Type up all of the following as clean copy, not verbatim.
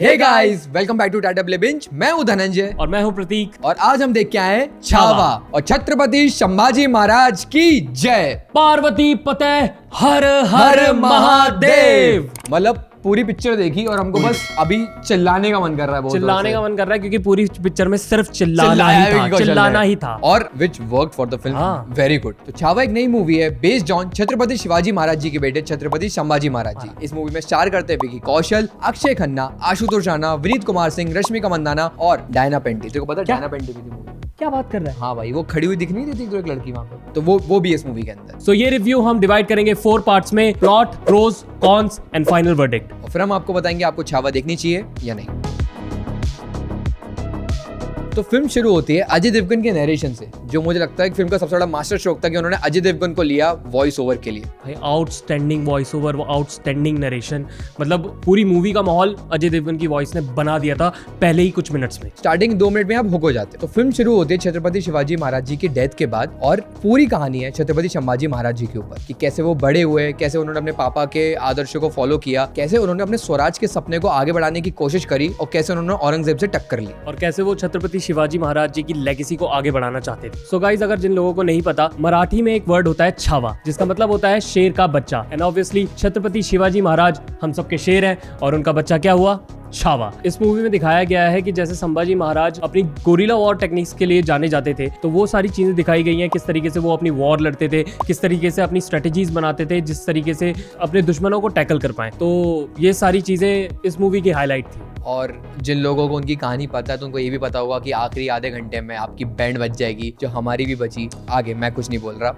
Hey guys, welcome back to Tata play Binge. मैं हूं धनंजय और मैं हूं प्रतीक और आज हम देख के आए हैं छावा और छत्रपति संभाजी महाराज की जय। पार्वती पते हर हर महादेव। मतलब पूरी पिक्चर देखी और हमको बस अभी चिल्लाने का मन कर रहा है, चिल्लाने का मन कर रहा है क्योंकि पूरी पिक्चर में सिर्फ चिल्लाना ही था और which work for the film very good. तो छावा एक नई मूवी है बेस्ड ऑन छत्रपति शिवाजी महाराज जी के बेटे छत्रपति संभाजी महाराज जी। इस मूवी में स्टार करते हैं विकी कौशल, अक्षय खन्ना, आशुतोष राणा, विनीत कुमार सिंह, रश्मिका मंदाना और डायना पेंटी। तेरे को पता है डायना पेंटी भी थी मूवी? क्या बात कर रहा है? हाँ भाई, वो खड़ी हुई दिख नहीं देती एक लड़की वहां पे, तो वो भी इस मूवी के अंदर। सो ये रिव्यू हम डिवाइड करेंगे 4 पार्ट्स में, plot, pros, cons and final verdict. और फिर हम आपको बताएंगे आपको छावा देखनी चाहिए या नहीं। तो फिल्म शुरू होती है अजय देवगन के नरेशन से, जो मुझे लगता है कि फिल्म का सबसे बड़ा मास्टर स्ट्रोक था कि उन्होंने अजय देवगन को लिया वॉइस ओवर के लिए। भाई आउटस्टैंडिंग वॉइस ओवर, वो आउटस्टैंडिंग नरेशन, मतलब पूरी मूवी का माहौल अजय देवगन की वॉइस ने बना दिया था पहले ही कुछ मिनट्स में। स्टार्टिंग 2 मिनट में आप हुक हो जाते हैं। तो फिल्म शुरू होती है छत्रपति शिवाजी महाराज जी की डेथ के बाद और पूरी कहानी है छत्रपति संभाजी महाराज जी के ऊपर कि कैसे वो बड़े हुए, कैसे उन्होंने अपने पापा के आदर्शों को फॉलो किया, कैसे उन्होंने अपने स्वराज के सपने को आगे बढ़ाने की कोशिश करी और कैसे उन्होंने औरंगजेब से टक्कर ली और कैसे वो छत्रपति शिवाजी महाराज की लेगेसी को आगे बढ़ाना चाहते थे। सो गाइस, अगर जिन लोगों को नहीं पता, मराठी में एक वर्ड होता है छावा, जिसका मतलब होता है शेर का बच्चा। एंड ऑब्वियसली छत्रपति शिवाजी महाराज हम सबके शेर हैं और उनका बच्चा क्या हुआ? छावा। इस मूवी में दिखाया गया है कि जैसे संभाजी महाराज अपनी गोरिल्ला वॉर टेक्निक्स के लिए जाने जाते थे, तो वो सारी चीजें दिखाई गई हैं, किस तरीके से वो अपनी वॉर लड़ते थे, किस तरीके से अपनी स्ट्रेटेजीज बनाते थे, जिस तरीके से अपने दुश्मनों को टैकल कर पाए। तो ये सारी चीजें इस मूवी की हाईलाइट थी। और जिन लोगों को उनकी कहानी पता है तो उनको ये भी पता होगा कि आखिरी आधे घंटे में आपकी बैंड बच जाएगी, जो हमारी भी बची। आगे मैं कुछ नहीं बोल रहा।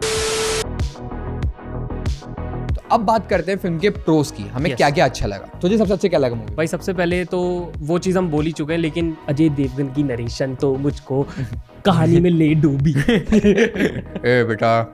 अब बात करते हैं फिल्म के प्रोस की, हमें क्या क्या अच्छा लगा। तुझे सबसे अच्छा क्या लगा मूवी? भाई सबसे पहले तो वो चीज हम बोल ही चुके हैं, लेकिन अजय देवगन की नरेशन तो मुझको कहानी में ले डूबी। ए बेटा।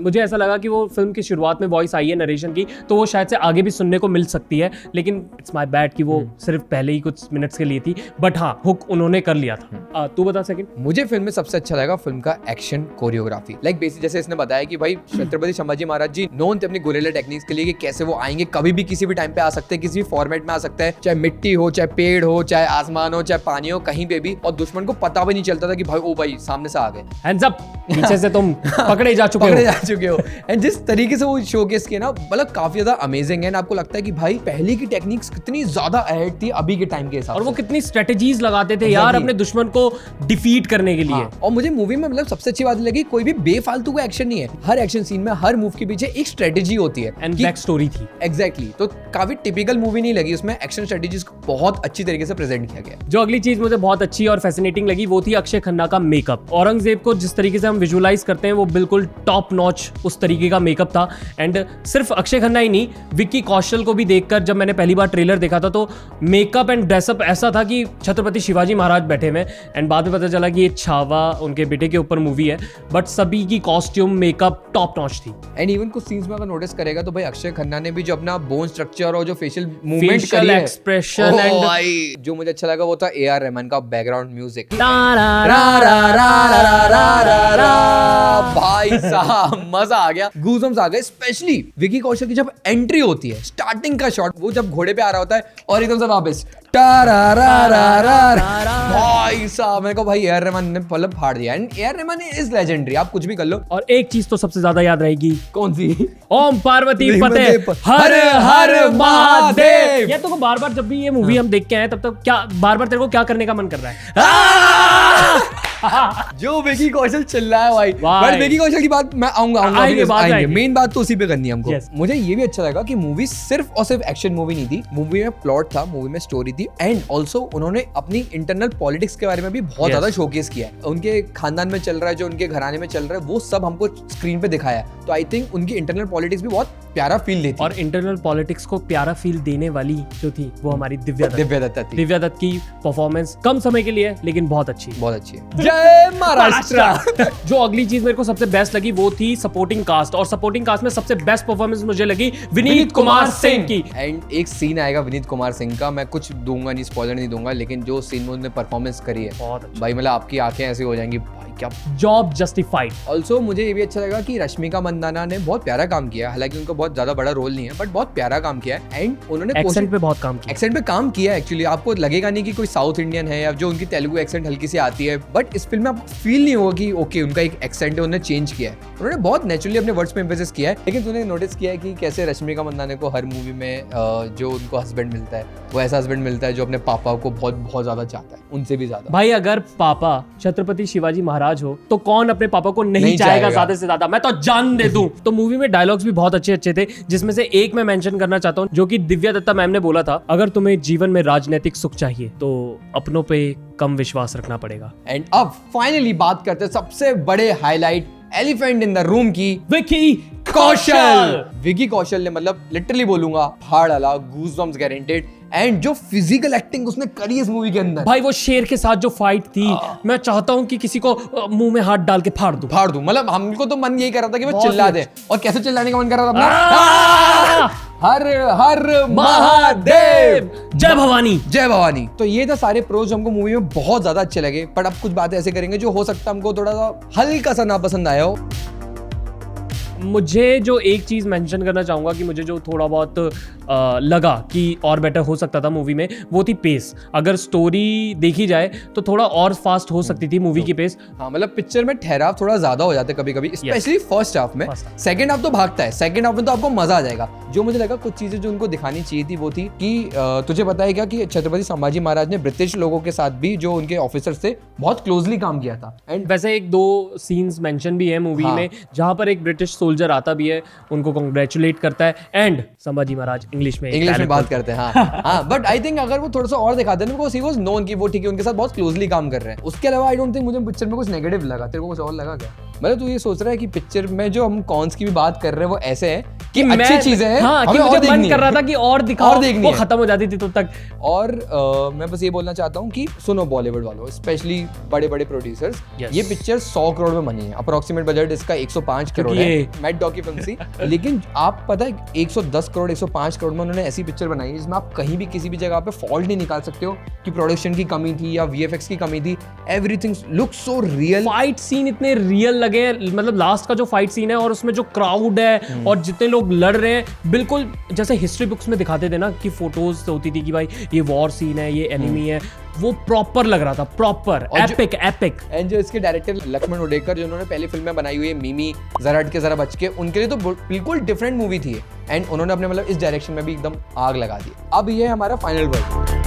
मुझे ऐसा लगा कि वो फिल्म की शुरुआत में वॉइस आई है नरेशन की, तो वो शायद से आगे भी सुनने को मिल सकती है, लेकिन इट्स माय बैड कि वो सिर्फ पहले ही कुछ मिनट्स के लिए थी। बट हाँ, हुक उन्होंने कर लिया था। तू बता सेकंड। मुझे फिल्म में सबसे अच्छा लगा फिल्म का एक्शन कोरियोग्राफी। लाइक बेसिक जैसे इसने बताया कि भाई छत्रपति संभाजी महाराज जी नोन थे अपनी गोरिल्ला टेक्निक्स के लिए कि कैसे वो आएंगे, कभी भी किसी भी टाइम पे आ सकते हैं, किसी भी फॉर्मेट में आ सकता है, चाहे मिट्टी हो, चाहे पेड़ हो, चाहे आसमान हो, चाहे पानी हो, कहीं पे भी। और दुश्मन को पता भी नहीं चलता था कि भाई ओ भाई सामने से आ गए, हैंड्स अप, पीछे से तुम पकड़े जा चुके हो। एंड जिस तरीके से वो शोकेस किए ना, मतलब काफी ज्यादा अमेजिंग है। आपको लगता है कि भाई पहले की टेक्निक्स कितनी ज्यादा अहेड थी अभी के टाइम के हिसाब से, और वो कितनी स्ट्रेटेजीज लगाते थे यार अपने दुश्मन को डिफीट करने के लिए। और मुझे मूवी में मतलब सबसे अच्छी बात लगी, कोई भी बेफालतू का एक्शन नहीं है। हर एक्शन सीन में, हर मूव के पीछे एक स्ट्रेटेजी होती है एंड बैक स्टोरी थी। एग्जैक्टली। तो काफी टिपिकल मूवी नहीं लगी, उसमें एक्शन स्ट्रेटेजीज को बहुत अच्छी तरीके से प्रेजेंट किया गया। जो अगली चीज मुझे बहुत अच्छी और फैसिनेटिंग लगी वो थी अक्षय खन्ना का मेकअप। औरंगजेब को जिस तरीके से हम विजुअलाइज करते हैं वो बिल्कुल टॉप नॉच उस तरीके का मेकअप था। एंड सिर्फ अक्षय खन्ना ही नहीं, विक्की कौशल को भी देखकर जब मैंने पहली बार ट्रेलर देखा था तो मेकअप एंड ड्रेसअप ऐसा था कि छत्रपति शिवाजी महाराज बैठे हुए। एंड बाद में पता चला कि ये छावा उनके बेटे के ऊपर मूवी है, बट सभी की कॉस्ट्यूम मेकअप टॉप नॉच थी। एंड इवन कुछ सीन्स में अगर नोटिस करेगा तो भाई अक्षय खन्ना ने भी जो अपना बोन स्ट्रक्चर और जो फेशियल मूवमेंट करी है, एक्सप्रेशन एंड भाई जो मुझे अच्छा लगा वो था AR रहमान का बैकग्राउंड म्यूजिक। भाई साहब मजा आ गया, गूज़बम्स आ गए। स्पेशली विकी कौशल की जब एंट्री होती है, स्टार्टिंग का शॉट, वो जब घोड़े पे आ रहा होता है और एकदम से वापस भाई साहब, मेरे को भाई AR रहमान ने मतलब फाड़ दिया। And AR Rahman is legendary, आप कुछ भी कर लो। और एक चीज तो सबसे ज्यादा याद रहेगी, कौन सी? ओम पार्वती पते हर हर महादेव। ये तो बार बार जब भी ये मूवी हम देख के आए तब तक क्या बार बार तेरे को क्या करने का मन कर रहा है? जो विकी कौशल चिल्ला रहा है भाई। बट विकी कौशल की बात मैं आऊंगा मेन बात तो उसी पे करनी है हमको। मुझे ये भी अच्छा लगा कि मूवी सिर्फ और सिर्फ एक्शन मूवी नहीं थी, मूवी में प्लॉट था, मूवी में स्टोरी थी, एंड ऑल्सो उन्होंने अपनी इंटरनल पॉलिटिक्स के बारे में भी बहुत ज्यादा शोकेस किया है। उनके खानदान में चल रहा है, जो उनके घराने में चल रहा है, वो सब हमको स्क्रीन पे दिखाया है। तो आई थिंक उनकी इंटरनल पॉलिटिक्स भी बहुत प्यारा फील देती है। और इंटरनल पॉलिटिक्स को प्यारा फील देने वाली जो थी वो हमारी दिव्या दत्त थी। दिव्या दत्त की परफॉर्मेंस कम समय के लिए लेकिन बहुत अच्छी है। जय महाराष्ट्र। जो अगली चीज मेरे को सबसे बेस्ट लगी वो थी सपोर्टिंग कास्ट, और सपोर्टिंग कास्ट में सबसे बेस्ट परफॉर्मेंस मुझे लगी विनीत कुमार सिंह की। एंड एक सीन आएगा विनीत कुमार सिंह का, मैं कुछ दूंगा नहीं, स्पॉइलर नहीं दूंगा, लेकिन जो सीन में उन्होंने परफॉर्मेंस करी है भाई, मतलब आपकी आंखें ऐसी हो जाएंगी, भाई क्या जॉब जस्टिफाइड। ऑल्सो मुझे ये भी अच्छा लगा कि रश्मिका मंदाना ने बहुत प्यारा काम किया, हालांकि उनका बहुत ज्यादा बड़ा रोल नहीं है, बट बहुत प्यारा काम किया है। एंड उन्होंने एक्सेंट पे बहुत काम किया, एक्सेंट पे काम किया एक्चुअली। आपको लगेगा नहीं कि कोई साउथ इंडियन है या जो उनकी तेलुगु एक्सेंट हल्की सी आती है, बट इस फिल्म में आपको फील नहीं होगा कि ओके उनका एक एक्सेंट है, उन्होंने चेंज किया है। उन्होंने बहुत नेचुरली अपने वर्ड्स पे एम्फेसिस किया है। लेकिन तूने नोटिस किया है कि कैसे रश्मिका मंदाना को हर मूवी में जो उनको हस्बैंड मिलता है वो ऐसा हस्बैंड मिलता है जो अपने पापा को बहुत बहुत ज्यादा चाहता है, उनसे भी ज्यादा। भाई अगर पापा छत्रपति शिवाजी महाराज हो तो कौन अपने पापा को नहीं चाहेगा ज्यादा से ज्यादा, मैं तो जान दे दूं। तो मूवी में डायलॉग्स भी बहुत अच्छे अच्छे थे, जिसमें से एक मैं मेंशन करना चाहता हूं जो कि दिव्या दत्ता मैम ने बोला था, अगर तुम्हें जीवन में राजनीतिक सुख चाहिए तो अपनों पे कम विश्वास रखना पड़ेगा। एंड अब फाइनली बात करते हैं सबसे बड़े highlight, elephant in the room की, विकी कौशल। विकी कौशल ने मतलब लिटरली बोलूंगा फाड़ डाला, गूज़बम्प्स गारंटेड। एंड जो फिजिकल एक्टिंग उसने करी इस मूवी के अंदर, भाई वो शेर के साथ जो फाइट थी, मैं चाहता हूं कि किसी को मुंह में हाथ डाल के फाड़ दूं। मतलब हमको तो मन यही कर रहा था कि वो चिल्ला दे, और कैसे चिल्लाने का मन कर रहा था अपना, हर हर महादेव, जय भवानी, जय भवानी। तो ये था सारे प्रोज हमको मूवी में बहुत ज्यादा अच्छे लगे। बट अब कुछ बातें ऐसे करेंगे जो हो सकता है हमको थोड़ा सा हल्का सा नापसंद आया हो। मुझे जो एक चीज मेंशन करना चाहूंगा कि मुझे जो थोड़ा बहुत लगा कि और बेटर हो सकता था मूवी में, वो थी पेस। अगर स्टोरी देखी जाए तो थोड़ा और फास्ट हो सकती थी मूवी की पेस। हाँ, मतलब पिक्चर में ठहराव थोड़ा ज्यादा हो जाते कभी कभी, स्पेशली फर्स्ट हाफ में। सेकंड हाफ तो भागता है, सेकंड हाफ में तो आपको मजा आ जाएगा। जो मुझे लगा कुछ चीजें जो उनको दिखानी चाहिए थी वो थी कि तुझे पता है क्या कि छत्रपति संभाजी महाराज ने ब्रिटिश लोगों के साथ भी जो उनके ऑफिसर्स थे बहुत क्लोजली काम किया था। एंड वैसे एक दो सीन्स मेंशन भी है मूवी में जहां पर एक ब्रिटिश सोल्जर आता भी है, उनको कांग्रेचुलेट करता है, एंड संभाजी महाराज इंग्लिश में बात करते हैं। हाँ, बट आई थिंक अगर वो थोड़ा सा और दिखाते हैं, बिकॉज़ ही वाज नोन कि वो ठीक है उनके साथ बहुत क्लोजली काम कर रहे हैं। उसके अलावा आई डोंट थिंक मुझे पिक्चर में कुछ नेगेटिव लगा। तेरे को कुछ और लगा क्या? मतलब तू ये सोच रहा है कि पिक्चर में जो हम कॉन्स की भी बात कर रहे हैं वो ऐसे हैं कि अच्छी चीजें हैं, हाँ, कि मुझे मन कर रहा था कि और दिखाओ, और देखनी वो खत्म हो जाती थी तब तक। और मैं बस ये बोलना चाहता हूँ कि सुनो बॉलीवुड वालों, स्पेशली बड़े बड़े प्रोड्यूसर्स, ये पिक्चर 100 करोड़ में बनी है। अप्रोक्सीमेट बजट इसका 105 करोड़ है, मैट डॉकी फिल्म सी। लेकिन आप पता है 110 करोड़ 105 करोड़ में उन्होंने ऐसी पिक्चर बनाई जिसमें आप कहीं भी किसी भी जगह पे फॉल्ट नहीं निकाल सकते हो कि प्रोडक्शन की कमी थी या वीएफएक्स की कमी थी। Everything looks so real. Fight scene इतने रियल लगे, मतलब लास्ट का जो फाइट सीन है और उसमें जो क्राउड है और जितने लोग लड़ रहे हैं, बिल्कुल जैसे हिस्ट्री बुक्स में दिखाते थे ना कि फोटोज होती थी कि भाई ये वॉर सीन है, ये एनिमी है, वो प्रॉपर लग रहा था, प्रॉपर एपिक एपिक। एंड जो इसके डायरेक्टर लक्ष्मण उडेरकर जिन्होंने पहली फिल्म में बनाई हुई है मिमी, जरा हट के जरा बच के, उनके लिए तो बिल्कुल डिफरेंट मूवी थी। एंड उन्होंने अपने मतलब इस डायरेक्शन में भी एकदम आग लगा दी। अब ये हमारा फाइनल वर्ड।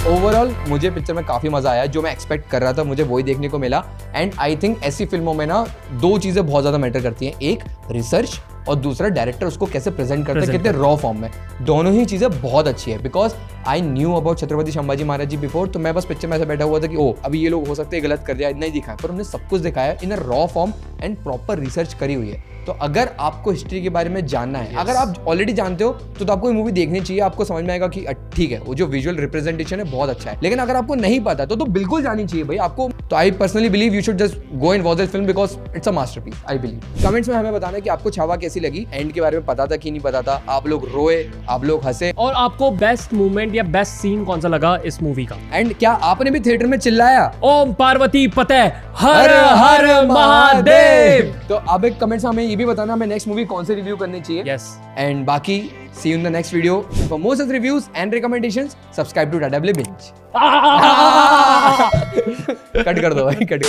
ओवरऑल मुझे पिक्चर में काफी मजा आया, जो मैं एक्सपेक्ट कर रहा था मुझे वही देखने को मिला। एंड आई थिंक ऐसी फिल्मों में ना दो चीजें बहुत ज्यादा मैटर करती हैं, एक रिसर्च और दूसरा डायरेक्टर उसको कैसे प्रेजेंट करते हैं, कितने रॉ फॉर्म में। दोनों ही चीजें बहुत अच्छी है। Because I knew about Chhatrapati Sambhaji Maharaj ji before, तो मैं बस पिक्चर में ऐसा बैठा हुआ था कि ओ अभी ये लोग हो सकते हैं गलत कर दिया, इतना ही दिखाया, पर उन्होंने सब कुछ दिखाया in a raw form and proper research करी हुई है। तो अगर आपको हिस्ट्री के बारे में जानना है, अगर आप ऑलरेडी जानते हो तो आपको ये मूवी देखनी चाहिए। आपको समझ में आएगा कि ठीक है वो जो विजुअल रिप्रेजेंटेशन है बहुत अच्छा है। लेकिन अगर आपको नहीं पता तो बिल्कुल जानी चाहिए भाई आपको। तो I personally believe you should just go and watch this film because it's a masterpiece I believe. Comments में हमें बताना कि आपको छावा कैसी लगी, एंड के बारे में पता था कि नहीं पता था, आप लोग रोए, आप लोग हंसे, और आपको बेस्ट मूवमेंट या बेस्ट सीन कौन सा लगा इस मूवी का। एंड क्या आपने भी थिएटर में चिल्लाया ओम पार्वती पते हर हर महादेव। तो अब एक कमेंट्स में हमें ये भी बताना हमें नेक्स्ट मूवी कौन से रिव्यू करनी चाहिए। यस, एंड बाकी see you in the next video. For more such reviews and recommendations subscribe to Tata play binge. Cut कर दो भाई, कट।